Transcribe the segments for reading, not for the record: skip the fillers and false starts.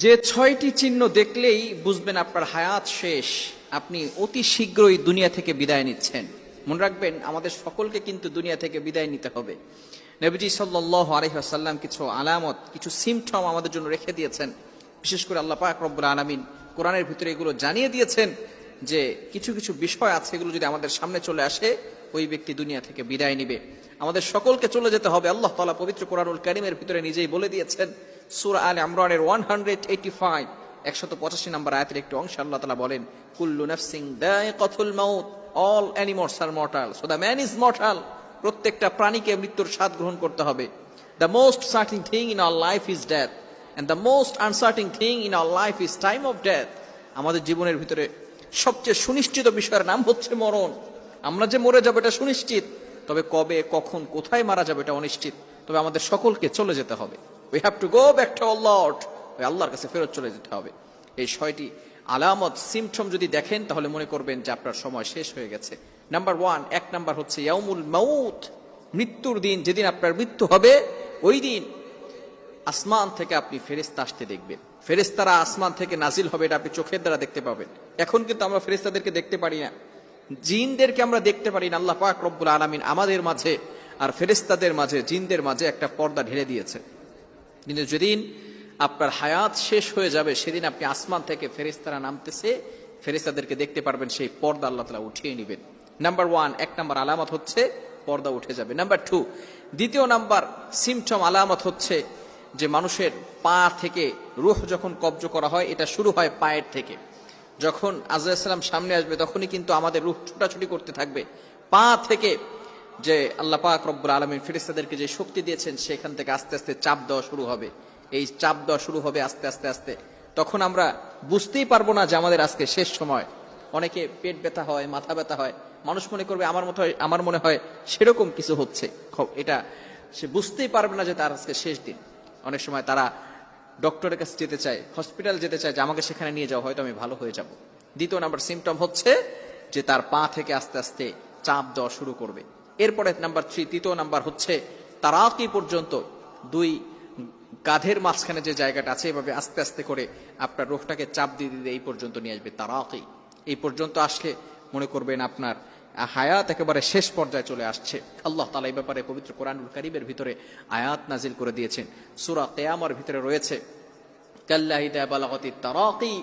যে ৬টি চিহ্ন দেখলেই বুঝবেন আপনার হায়াত শেষ, আপনি অতি শীঘ্রই দুনিয়া থেকে বিদায় নিচ্ছেন। মনে রাখবেন, আমাদের সকলকে কিন্তু দুনিয়া থেকে বিদায় নিতে হবে। নবীজি সাল্লাল্লাহু আলাইহি ওয়াসাল্লাম কিছু আলামত, কিছু সিমটম আমাদের জন্য রেখে দিয়েছেন। বিশেষ করে আল্লাহ পাক রব্বুল আলামিন কোরআনের ভিতরে এগুলো জানিয়ে দিয়েছেন যে কিছু কিছু বিষয় আছে, এগুলো যদি আমাদের সামনে চলে আসে ওই ব্যক্তি দুনিয়া থেকে বিদায় নিবে। আমাদের সকলকে চলে যেতে হবে। আল্লাহ তাআলা পবিত্র কোরআনুল কারীমের ভিতরে নিজেই বলে দিয়েছেন। সূরা আলে ইমরানের 185 185 নম্বর আয়াতের একটি অংশে আল্লাহ তাআলা বলেন, কুল্লু নাফসিন দায়িকাতুল মাউত, all animals are mortal, so the man is mortal. প্রত্যেকটা প্রাণীকে মৃত্যুর স্বাদ গ্রহণ করতে হবে। The most certain thing in our life is death, and the most uncertain thing in our life is time of death. আমাদের জীবনের ভিতরে সবচেয়ে সুনিশ্চিত বিষয়ের নাম হচ্ছে মরণ। আমরা যে মরে যাবো এটা সুনিশ্চিত, তবে কবে, কখন, কোথায় মারা যাবে এটা অনিশ্চিত। তবে আমাদের সকলকে চলে যেতে হবে। We have to go back to our Lord. ওই আল্লাহর কাছে ফেরত চলে যেতে হবে। এই 6টি আলামত, সিমটম যদি দেখেন তাহলে মনে করবেন যে আপনার সময় শেষ হয়ে গেছে। নাম্বার 1, নাম্বার হচ্ছে ইয়াউমুল মাউত, মৃত্যুর দিন। যেদিন আপনার মৃত্যু হবে ওই দিন আসমান থেকে আপনি ফেরেশতা আসতে দেখবেন। ফেরেশতারা আসমান থেকে নাজিল হবে, এটা আপনি চোখের দ্বারা দেখতে পাবেন। এখন কিন্তু আমরা ফেরেশতাদেরকে দেখতে পারি না, জিনদেরকে আমরা দেখতে পারি না। আল্লাহ পাক রব্বুল আলামিন আমাদের মাঝে আর ফেরেশতাদের মাঝে, জিনদের মাঝে একটা পর্দা ঢেলে দিয়েছে। কিন্তু যেদিন আপনার হায়াত শেষ হয়ে যাবে সেদিন আপনি আসমান থেকে ফেরেশতারা নামতেছে, ফেরেশতাদেরকে দেখতে পারবেন। সেই পর্দা আল্লাহ তাআলা উঠিয়ে নেবেন। নাম্বার 1, নাম্বার আলামত হচ্ছে পর্দা উঠে যাবে। নাম্বার 2, দ্বিতীয় নাম্বার সিমটম আলামত হচ্ছে যে মানুষের পা থেকে রূহ যখন কবজ করা হয়, এটা শুরু হয় পায়ের থেকে। যখন আজরাইল সালাম সামনে আসবে তখনই কিন্তু আমাদের রূহ ছোটাছুটি করতে থাকবে পা থেকে। যে আল্লাহ পাক রব্বুল আলামিন ফেরেশতাদেরকে যে শক্তি দিয়েছেন সেখান থেকে আস্তে আস্তে চাপ দেওয়া শুরু হবে। এই চাপ দেওয়া শুরু হবে আস্তে আস্তে আস্তে। তখন আমরা বুঝতেই পারবো না যে আমাদের আজকে শেষ সময়। অনেকে পেট ব্যথা হয়, মাথা ব্যথা হয়, মানুষ মনে করবে আমার মনে হয় সেরকম কিছু হচ্ছে। এটা সে বুঝতেই পারবে না যে তার আজকে শেষ দিন। অনেক সময় তারা ডক্টরের কাছে যেতে চায়, হসপিটাল যেতে চায় যে আমাকে সেখানে নিয়ে যাও, হয়তো আমি ভালো হয়ে যাব। দ্বিতীয় নাম্বার সিমটম হচ্ছে যে তার পা থেকে আস্তে আস্তে চাপ দেওয়া শুরু করবে। এরপরে নাম্বার 3, তৃতীয় নাম্বার হচ্ছে তারাকি পর্যন্ত, 2 কাঁধের মাঝখানে যে জায়গাটা আছে, এভাবে আস্তে আস্তে করে আপনার রূহটাকে চাপ দিয়ে দিতে এই পর্যন্ত নিয়ে আসবে তারাকি। এই পর্যন্ত আসলে মনে করবেন আপনার হায়াত একেবারে শেষ পর্যায়ে চলে আসছে। আল্লাহ তাআলা এই ব্যাপারে পবিত্র কোরআনুল কারীমের ভিতরে আয়াত নাজিল করে দিয়েছেন। সূরা কিয়ামার ভিতরে রয়েছে, কাল্লা ইযা বালাগাতিত তারাকি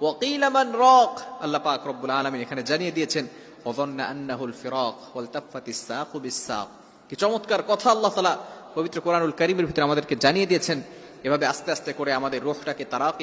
ওয়া কিলা মান রাক। আল্লাহ পাক রব্বুল আলামিন এখানে জানিয়ে দিয়েছেন, ওয়াযান্না আন্নাহুল ফিরাক ওয়ালতাফাতিস সাকু বিস-সাক। কি চমৎকার কথা আল্লাহ তাআলা পবিত্র কোরআনুল কারীমের ভিতরে আমাদেরকে জানিয়ে দিয়েছেন। এভাবে আস্তে আস্তে করে আমাদের রূহটাকে তারাকি